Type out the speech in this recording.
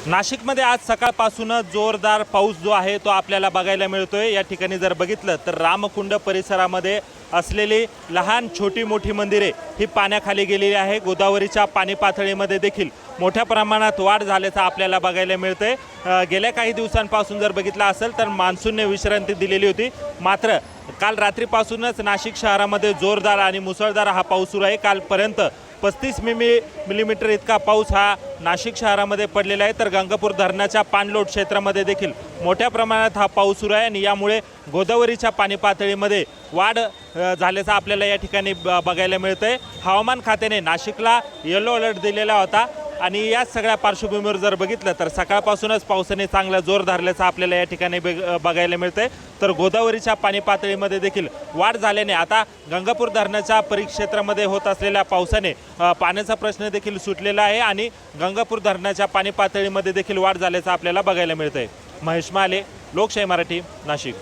नाशिकमध्ये आज सकाळपासूनच जोरदार पाऊस जो आहे तो आपल्याला बघायला मिळतोय। या ठिकाणी जर बघितलं तर रामकुंड परिसरामध्ये असलेली लहान छोटी मोठी मंदिरे ही पाण्याखाली गेलेली आहे। गोदावरीच्या पाणी पातळीमध्ये देखील मोठ्या प्रमाणात वाढ झाल्याचं आपल्याला बघायला मिळतंय। गेल्या काही दिवसांपासून जर बघितलं असेल तर मान्सूनने विश्रांती दिलेली होती, मात्र काल रात्रीपासूनच नाशिक शहरामध्ये जोरदार आणि मुसळधार हा पाऊस सुरू आहे। कालपर्यंत 35 मिलीमीटर इतका पाऊस हा नाशिक शहरामध्ये पडलेला आहे। तर गंगापूर धरणाच्या पाणलोट क्षेत्रामध्ये देखील मोठ्या प्रमाणात हा पाऊस सुरू आहे आणि यामुळे गोदावरीच्या पाणी पातळीमध्ये वाढ झाल्याचं आपल्याला या ठिकाणी बघायला मिळतंय। हवामान खात्याने नाशिकला येलो अलर्ट दिलेला होता आणि या सगळ्या पार्श्वभूमीवर जर बघितलं तर सकाळपासूनच पावसाने चांगला जोर धरल्याचं आपल्याला या ठिकाणी बघायला मिळतंय। तर गोदावरीच्या पाणी पातळीमध्ये देखील वाढ झाल्याने आता गंगापूर धरणाच्या परिक्षेत्रामध्ये होत असलेल्या पावसाने पाण्याचा प्रश्न देखील सुटलेला आहे आणि गंगापूर धरणाच्या पाणी पातळीमध्ये देखील वाढ झाल्याचं आपल्याला बघायला मिळतंय। महेश माले, लोकशाही मराठी, नाशिक।